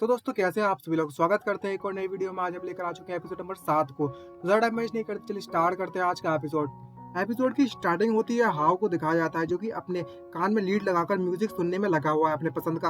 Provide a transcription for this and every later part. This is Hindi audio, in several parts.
तो दोस्तों कैसे हैं आप सभी लोग। स्वागत करते हैं एक और नई वीडियो में। आज हम लेकर आ चुके हैं एपिसोड नंबर 7 को। तो ज़्यादा टाइम वेस्ट नहीं करते, चलिए स्टार्ट करते हैं आज का एपिसोड की स्टार्टिंग होती है, हाव को दिखाया जाता है जो कि अपने कान में लीड लगाकर म्यूजिक सुनने में लगा हुआ है अपने पसंद का,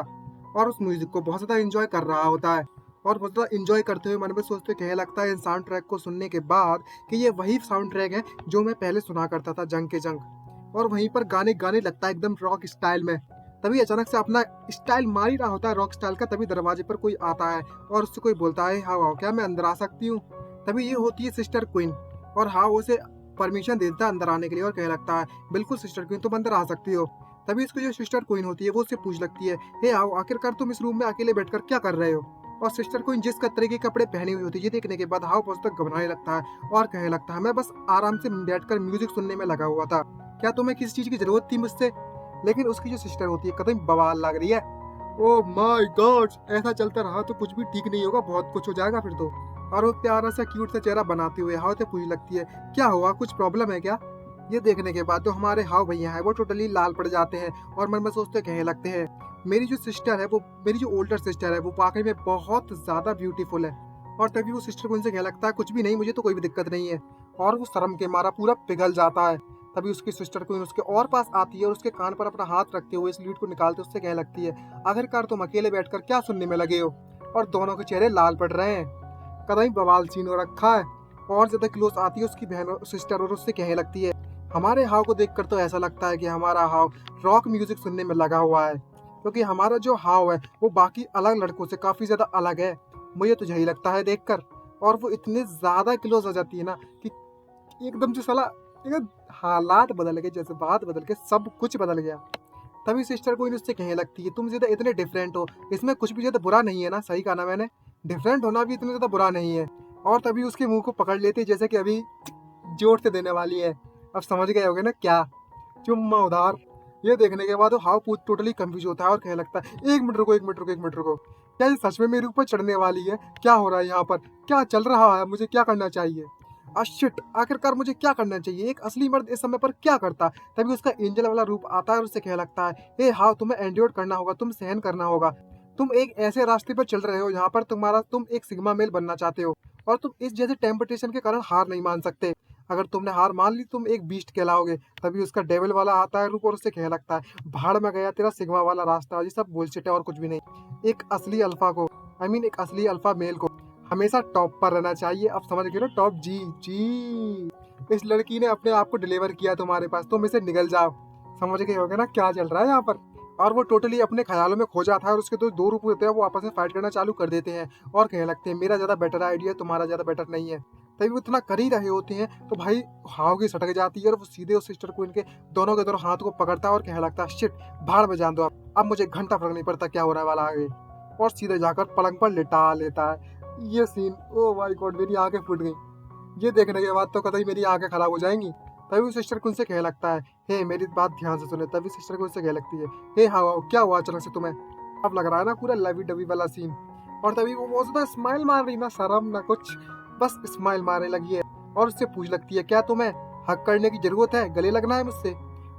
और उस म्यूजिक को बहुत ज़्यादा इंजॉय कर रहा होता है। और बहुत ज़्यादा इंजॉय करते हुए मन में सोचते कहे लगता है इन साउंड ट्रैक को सुनने के बाद कि ये वही साउंड ट्रैक है जो मैं पहले सुना करता था जंग के जंग। और वहीं पर गाने गाने लगता है एकदम रॉक स्टाइल में। तभी अचानक से अपना स्टाइल मार ही रहा होता है रॉक स्टाइल का, तभी दरवाजे पर कोई आता है और उससे कोई बोलता है हाँ क्या मैं अंदर आ सकती हूँ। तभी ये होती है सिस्टर क्वीन, और हाँ उसे परमिशन दे देता है अंदर आने के लिए और कहने लगता है बिल्कुल सिस्टर क्वीन तुम अंदर आ सकती हो। तभी उसकी जो सिस्टर क्वीन होती है वो उससे पूछ लगती है हे आओ आखिरकार तुम इस रूम में अकेले बैठकर क्या कर रहे हो। और सिस्टर क्वीन जिस तरह के कपड़े पहने हुई होती है ये देखने के बाद हाउ बहुत तक घबराने लगता है और कहने लगता है मैं बस आराम से बैठकर म्यूजिक सुनने में लगा हुआ था, क्या तुम्हें किसी चीज की जरूरत थी मुझसे। लेकिन उसकी जो सिस्टर होती है कदम बवाल लग रही है। ओह माय गॉड, ऐसा चलता रहा तो कुछ भी ठीक नहीं होगा, बहुत कुछ हो जाएगा फिर तो। और वो प्यारा सा क्यूट सा चेहरा बनाते हुए हाव से पूछने लगती है क्या हुआ, कुछ प्रॉब्लम है क्या। ये देखने के बाद जो हमारे हाव भैया है वो टोटली लाल पड़ जाते हैं और मन में सोचते कहने लगते हैं मेरी जो सिस्टर है वो, मेरी जो ओल्डर सिस्टर है वो वाकई में बहुत ज्यादा ब्यूटीफुल है। और तभी वो सिस्टर को उनसे कहने लगता है कुछ भी नहीं, मुझे तो कोई भी दिक्कत नहीं है। और वो शर्म के मारा पूरा पिघल जाता है। तभी उसकी सिस्टर क्वीन उसके और पास आती है और उसके कान पर अपना हाथ रखते हुए इस लीड को निकालते उससे कहने लगती है आखिरकार तुम अकेले बैठकर क्या सुनने में लगे हो। और दोनों के चेहरे लाल पड़ रहे हैं, कदम बवाल सीन हो रखा है। और ज्यादा क्लोज आती है उसकी बहन सिस्टर और उससे कहने लगती है हमारे हाव को देखकर तो ऐसा लगता है कि हमारा हाव रॉक म्यूजिक सुनने में लगा हुआ है, क्योंकि हमारा जो हाव है वो बाकी अलग लड़कों से काफी ज्यादा अलग है, मुझे तो यही लगता है देखकर। और वो इतने ज्यादा क्लोज हो जाती है ना कि एकदम से साला एकदम हालात बदल गए, जैसे बात बदल के सब कुछ बदल गया। तभी सिस्टर कोई उससे कहने लगती है तुम ज्यादा इतने डिफरेंट हो, इसमें कुछ भी ज्यादा बुरा नहीं है ना, सही कहा ना मैंने, डिफरेंट होना भी इतना ज्यादा बुरा नहीं है। और तभी उसके मुंह को पकड़ लेते जैसे कि अभी जोर से देने वाली है। अब समझ गए होगे ना क्या, चुम्मा उधार। ये देखने के बाद वो हाउ पूछ टोटली कंफ्यूज होता है और कहने लगता है एक मिनट रुको एक मिनट रुको एक मिनट रुको, क्या ये सच में मेरे ऊपर चढ़ने वाली है, क्या हो रहा है यहाँ पर, क्या चल रहा है, मुझे क्या करना चाहिए। शिट, आखिरकार मुझे क्या करना चाहिए, एक असली मर्द इस समय पर क्या करता। तभी उसका एंजल वाला रूप आता है और उससे कहने लगता है ए हाँ तुम्हें एंड्योर करना होगा, तुम सहन करना होगा, तुम एक ऐसे रास्ते पर चल रहे हो जहाँ पर तुम एक सिग्मा मेल बनना चाहते हो, और तुम इस जैसे टेम्पटेशन के कारण हार नहीं मान सकते। अगर तुमने हार मान ली तुम एक बीस्ट कहलाओगे। तभी उसका डेविल वाला आता है रूप और उससे कहने लगता है भाड़ में गया तेरा सिग्मा वाला रास्ता, ये सब बुलशिट है और कुछ भी नहीं। एक असली अल्फा को, एक असली अल्फा मेल को हमेशा टॉप पर रहना चाहिए। अब समझ गए ना, टॉप जी जी। इस लड़की ने अपने आप को डिलीवर किया तुम्हारे पास, तुम इसे निगल जाओ। समझ गए होगे ना क्या चल रहा है यहाँ पर। और वो टोटली अपने ख्यालों में खो जाता है और उसके दो रूप होते हैं, वो आपस में फाइट करना चालू कर देते हैं और कहने लगते हैं मेरा ज्यादा बेटर आइडिया, तुम्हारा ज्यादा बेटर नहीं है। तभी वो इतना कर ही रहे होते हैं तो भाई हाव की सटक जाती है और वो सीधे उस सिस्टर को इनके दोनों के दोनों हाथ को पकड़ता है और कहने लगता है शिट, भाड़ में जान दो अब मुझे घंटा फर्क नहीं पड़ता क्या हो रहा है वाला आगे। और सीधे जाकर पलंग पर लिटा लेता है। ये सीन, ओ माय गॉड, मेरी आंखें फूट गई। ये देखने के बाद तो कतई मेरी आंखें खराब हो जाएंगी। तभी वो सिस्टर को उनसे कहने लगता है हे मेरी बात ध्यान से सुने। तभी सिस्टर को उनसे कहने लगती है हे हाँ क्या हुआ अचानक से तुम्हें। अब लग रहा है ना पूरा लवी डवी वाला सीन। और तभी वो बहुत ज्यादा स्माइल मार रही, ना शर्म ना कुछ, बस स्माइल मारने लगी है और उससे पूछ लगती है क्या तुम्हें हक करने की जरूरत है, गले लगना है मुझसे।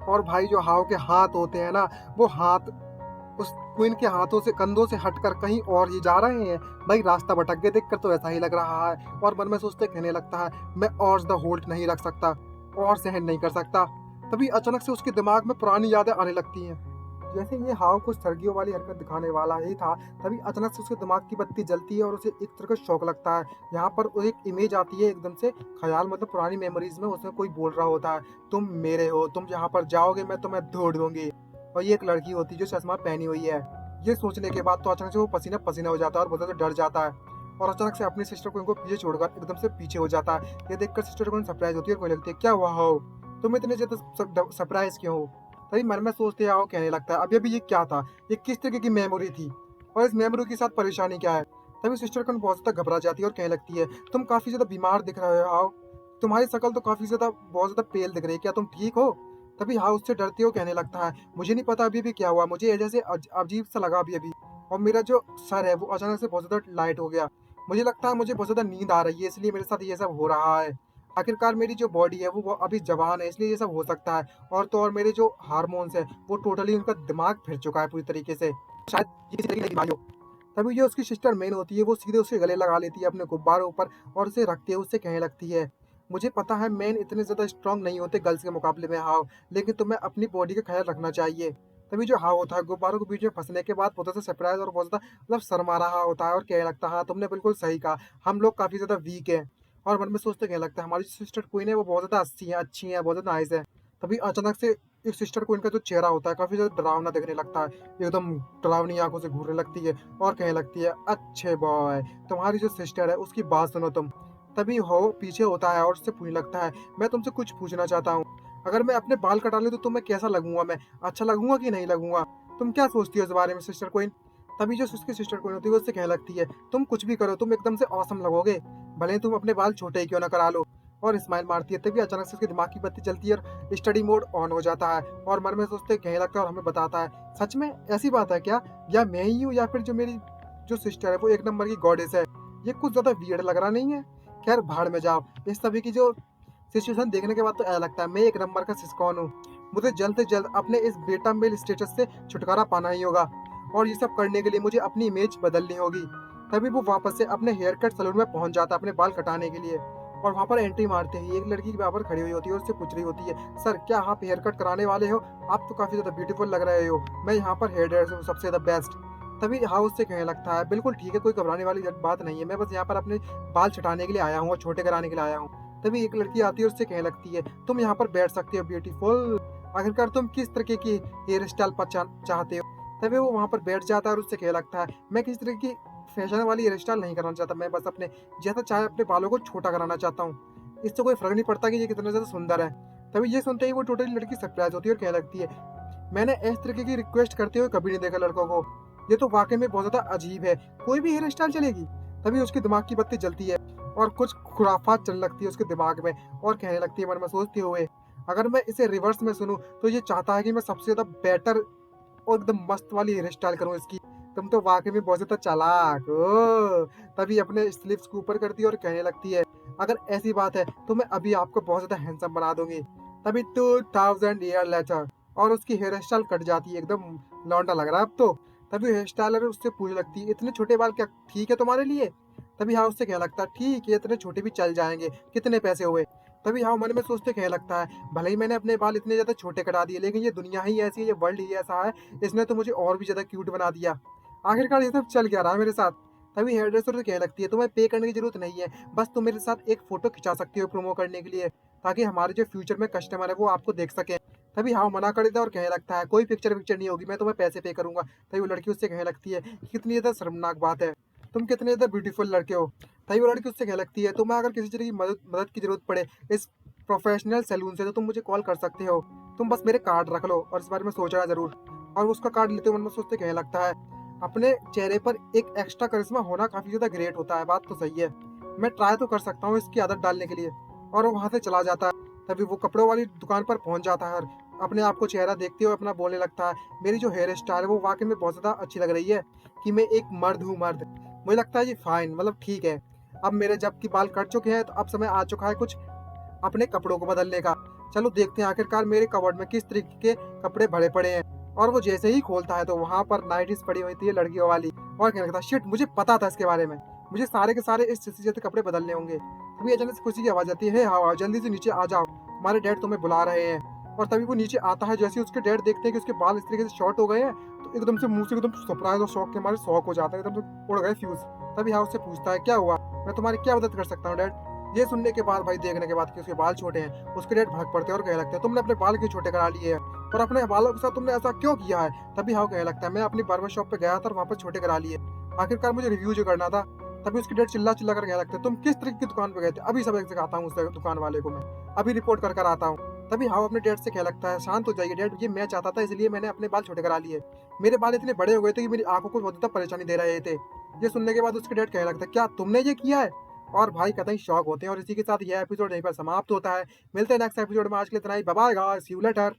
और भाई जो हाव के हाथ होते हैं ना, वो हाथ उस क्वीन के हाथों से कंधों से हटकर कहीं और ही जा रहे हैं। भाई रास्ता भटक गए देखकर तो ऐसा ही लग रहा है। और मन में सोचते कहने लगता है मैं और द होल्ड नहीं रख सकता और सहन नहीं कर सकता। तभी अचानक से उसके दिमाग में पुरानी यादें आने लगती हैं, जैसे ये हाव कुछ सर्गियों वाली हरकत दिखाने वाला ही था। तभी अचानक से उसके दिमाग की बत्ती जलती है और उसे एक तरह का शौक लगता है। यहाँ पर वो एक इमेज आती है एकदम से, ख्याल मतलब पुरानी मेमोरीज में, उसमें कोई बोल रहा होता है तुम मेरे हो, तुम जहाँ पर जाओगे मैं तुम्हें ढूंढ दूंगी। और ये एक लड़की होती है जो चश्मा पहनी हुई है। ये सोचने के बाद तो अचानक से वो पसीना पसीना हो जाता है और बहुत ज्यादा डर जाता है और अचानक से अपनी सिस्टर को इनको पीछे छोड़कर एकदम से पीछे हो जाता है। ये देखकर सिस्टर को सरप्राइज होती है और कोई लगती है क्या हुआ हो, तुम इतने ज्यादा सरप्राइज क्यों हो। तभी मन में सोचते आओ कहने लगता है अभी अभी ये क्या था, ये किस तरीके की मेमोरी थी और इस मेमोरी के साथ परेशानी क्या है। तभी सिस्टर को बहुत ज्यादा घबरा जाती है और कहने लगती है तुम काफी ज्यादा बीमार दिख रहे हो आओ, तुम्हारी शक्ल तो काफी ज्यादा बहुत ज्यादा पेल दिख रही है, क्या तुम ठीक हो। तभी हाँ उससे डरते हो कहने लगता है मुझे नहीं पता अभी भी क्या हुआ, मुझे ये जैसे अजीब सा लगा अभी अभी, और मेरा जो सर है वो अचानक से बहुत ज्यादा लाइट हो गया, मुझे लगता है मुझे बहुत ज्यादा नींद आ रही है इसलिए मेरे साथ ये सब हो रहा है। आखिरकार मेरी जो बॉडी है वो अभी जवान है इसलिए ये सब हो सकता है, और तो और मेरे जो हार्मोन्स है वो टोटली उनका दिमाग फिर चुका है पूरी तरीके से, शायद ये किसी तरीके की बीमारी हो। तभी जो उसकी सिस्टर मेन होती है वो सीधे उसके गले लगा लेती है अपने गुब्बारों ऊपर और उसे रखती है, उससे कहने लगती है, मुझे पता है मेन इतने ज़्यादा स्ट्रांग नहीं होते गर्ल्स के मुकाबले में हाव, लेकिन तुम्हें अपनी बॉडी का ख्याल रखना चाहिए। तभी जो हाव होता है गुब्बारों के बीच में फंसने के बाद बहुत ज़्यादा सरप्राइज और बहुत ज़्यादा मतलब शर्मा रहा होता है और कहने लगता है, हाँ तुमने बिल्कुल सही कहा, हम लोग काफ़ी ज़्यादा वीक हैं। और मन में सोचते कहने लगता है, हमारी सिस्टर क्वीन है वो बहुत ज़्यादा अच्छी है, बहुत ज़्यादा नाइस है। तभी अचानक से इस सिस्टर क्वीन का जो चेहरा होता है काफ़ी ज़्यादा डरावना दिखने लगता है, एकदम डरावनी आंखों से घूरने लगती है और कहने लगती है, अच्छे बॉय, तुम्हारी जो सिस्टर है उसकी बात सुनो तुम। तभी हो पीछे होता है और उससे पूछने लगता है, मैं तुमसे कुछ पूछना चाहता हूँ, अगर मैं अपने बाल कटा लूँ तो तुम्हें कैसा लगूंगा, मैं अच्छा लगूंगा कि नहीं लगूंगा, तुम क्या सोचती हो इस बारे में सिस्टर क्वीन। तभी जो उसकी सिस्टर क्वीन होती है वो उससे कहने लगती है, तुम कुछ भी करो तुम एकदम से औसम लगोगे, भले ही तुम अपने बाल छोटे ही क्यों ना करा लो। और स्माइल मारती है। तभी अचानक से उसके दिमाग की बत्ती जलती है और स्टडी मोड ऑन हो जाता है और मन में सोचते कहने लगता है और हमें बताता है, सच में ऐसी बात है क्या, या मैं ही हूँ या फिर जो मेरी जो सिस्टर है वो एक नंबर की गॉडेस है, ये कुछ ज्यादा वियर्ड लग रहा नहीं है। खैर भाड़ में जाओ, इस सभी की जो सिचुएशन देखने के बाद तो ऐसा लगता है मैं एक नंबर का सिस्कॉन हूँ, मुझे जल्द से जल्द अपने इस बेटा मेल स्टेटस से छुटकारा पाना ही होगा और ये सब करने के लिए मुझे अपनी इमेज बदलनी होगी। तभी वो वापस से अपने हेयर कट सलून में पहुंच जाता है अपने बाल कटाने के लिए और वहाँ पर एंट्री मारते ही एक लड़की वहाँ पर खड़ी हुई होती है और उससे पूछ रही होती है, सर क्या आप हेयर कट कराने वाले हो, आप तो काफ़ी ज़्यादा ब्यूटीफुल लग रहे हो, मैं यहाँ पर हेयर ड्रेसर हूँ सबसे ज़्यादा बेस्ट। तभी हाउस से कहने लगता है, बिल्कुल ठीक है, कोई घबराने वाली बात नहीं है, मैं बस यहाँ पर अपने बाल छुटाने के लिए आया हूँ और छोटे कराने के लिए आया हूँ। तभी एक लड़की आती है और उससे कहने लगती है, तुम यहाँ पर बैठ सकते हो ब्यूटीफुल, आखिरकार तुम किस तरीके की हेयर स्टाइल चाहते हो। तभी वो वहाँ पर बैठ जाता है और उससे कहने लगता है, मैं किस तरह की फैशन वाली हेयर स्टाइल नहीं कराना चाहता, मैं बस अपने जैसा चाहे अपने बालों को छोटा कराना चाहता हूँ, इससे कोई फर्क नहीं पड़ता कि ये कितना ज़्यादा सुंदर है। तभी ये सुनते ही वो टोटली लड़की सरप्राइज होती है और कहने लगती है, मैंने इस तरीके की रिक्वेस्ट करते हुए कभी नहीं देखा लड़कों को, ये तो वाकई में बहुत ज़्यादा अजीब है, कोई भी हेयर स्टाइल चलेगी। तभी उसके दिमाग की बत्ती जलती है और कुछ खुराफात चलने लगती है उसके दिमाग में और कहने लगती है मन में सोचते हुए, अगर मैं इसे रिवर्स में सुनूं तो ये चाहता है कि मैं सबसे ज़्यादा बेटर और एकदम मस्त वाली हेयर स्टाइल करूँ इसकी, तुम तो वाकई में बहुत ज़्यादा चालाक हो। तभी अपने स्लीव्स को ऊपर करती है और कहने लगती है, अगर ऐसी बात है तो मैं अभी आपको बहुत ज़्यादा हैंडसम बना दूंगी। तभी 2000 ईयर लेटर और उसकी हेयर स्टाइल कट जाती है, एकदम लौंडा लग रहा है अब तो। तभी हेयर स्टाइलर उससे पूछने लगती है, इतने छोटे बाल क्या ठीक है तुम्हारे लिए। तभी हाँ उससे कहने लगता है, ठीक है इतने छोटे भी चल जाएंगे, कितने पैसे हुए। तभी हाँ मन में सोचते कहने लगता है, भले ही मैंने अपने बाल इतने ज़्यादा छोटे कटा दिए लेकिन ये दुनिया ही ऐसी है, ये वर्ल्ड ही ऐसा है, इसने तो मुझे और भी ज़्यादा क्यूट बना दिया, आखिरकार ये सब चल क्या रहा है मेरे साथ। तभी हेयर ड्रेसर से कहने लगती है, तुम्हें पे करने की जरूरत नहीं है, बस तुम मेरे साथ एक फोटो खिंचा सकती हो प्रोमो करने के लिए, ताकि हमारे जो फ्यूचर में कस्टमर है वो आपको देख सके। तभी हाँ मना कर देता है और कहने लगता है, कोई पिक्चर विक्चर नहीं होगी, मैं तुम्हें पैसे पे करूंगा। तभी वो लड़की उससे कहने लगती है, कितनी ज़्यादा शर्मनाक बात है, तुम कितने ज़्यादा ब्यूटीफुल लड़के हो। तभी वो लड़की उससे कहने लगती है, तुम्हें अगर किसी तरह की मदद की जरूरत पड़े इस प्रोफेशनल सैलून से तो तुम मुझे कॉल कर सकते हो, तुम बस मेरे कार्ड रख लो और इस बारे में सोचना जरूर। और उसका कार्ड लेते मन में सोचते कहने लगता है, अपने चेहरे पर एक एक्स्ट्रा करिश्मा होना काफी ज्यादा ग्रेट होता है, बात तो सही है, मैं ट्राई तो कर सकता हूँ इसकी आदत डालने के लिए। और वो वहां से चला जाता है। तभी वो कपड़ों वाली दुकान पर पहुंच जाता है और अपने आप को चेहरा देखते हुए अपना बोलने लगता है, मेरी जो हेयर स्टाइल है वो वाकई में बहुत ज्यादा अच्छी लग रही है, कि मैं एक मर्द हूँ मर्द, मुझे लगता है ये फाइन मतलब ठीक है, अब मेरे जब की बाल कट चुके हैं तो अब समय आ चुका है कुछ अपने कपड़ों को बदलने का। चलो देखते हैं आखिरकार मेरे कबर्ड में किस तरीके के कपड़े भरे पड़े हैं। और वो जैसे ही खोलता है तो वहां पर नाइटीज पड़ी हुई थी लड़कियों वाली और कहने लगता है, शिट मुझे पता था इसके बारे में, मुझे सारे के सारे इस जैसे कपड़े बदलने होंगे। तभी अचानक से खुशी की आवाज आती है, हाँ जल्दी से नीचे आ जाओ, हमारे डैड तुम्हें बुला रहे हैं। और तभी वो नीचे आता है, जैसे ही उसके डैड देखते हैं कि उसके बाल इस तरीके से शॉर्ट हो गए हैं तो एकदम से मुंह से एकदम सरप्राइज और शौक के हमारे शौक हो जाता है, एकदम से उड़ गए फ्यूज। तभी हाँ उससे पूछता है, क्या हुआ, मैं तुम्हारी क्या मदद कर सकता हूँ डैड। ये सुनने के बाद भाई देखने के बाद कि उसके बाल छोटे हैं उसके डैड भड़क पड़ते हैं और कहने लगते हैं, तुमने अपने बाल क्यों छोटे करा लिए हैं और अपने बालों के साथ तुमने ऐसा क्यों किया है। तभी हाँ कहने लगता है, मैं अपनी बार्बर शॉप पे गया था और वहाँ पर छोटे करा लिए, आखिरकार मुझे रिव्यू जो करना था। तभी उसके डैड चिल्ला चिल्ला कर कहने लगते हैं, तुम किस तरीके की दुकान पे गए थे, अभी सब एक सिखाता हूँ उस दुकान वाले को, मैं अभी रिपोर्ट कर कर आता हूँ। तभी हाँ अपने डैड से कहने लगता है, शांत हो जाइए डैड, ये मैं चाहता था इसलिए मैंने अपने बाल छोटे करा लिए, मेरे बाल इतने बड़े हो गए थे कि मेरी आंखों को बहुत ज्यादा परेशानी दे रहे थे। ये सुनने के बाद उसके डैड कहने लगता है, क्या तुमने ये किया है। और भाई कतई शौक होते हैं। और इसी के साथ यह एपिसोड यहीं पर समाप्त होता है। मिलते हैं नेक्स्ट एपिसोड में, आज के लिए इतना ही, bye bye guys, see you letter.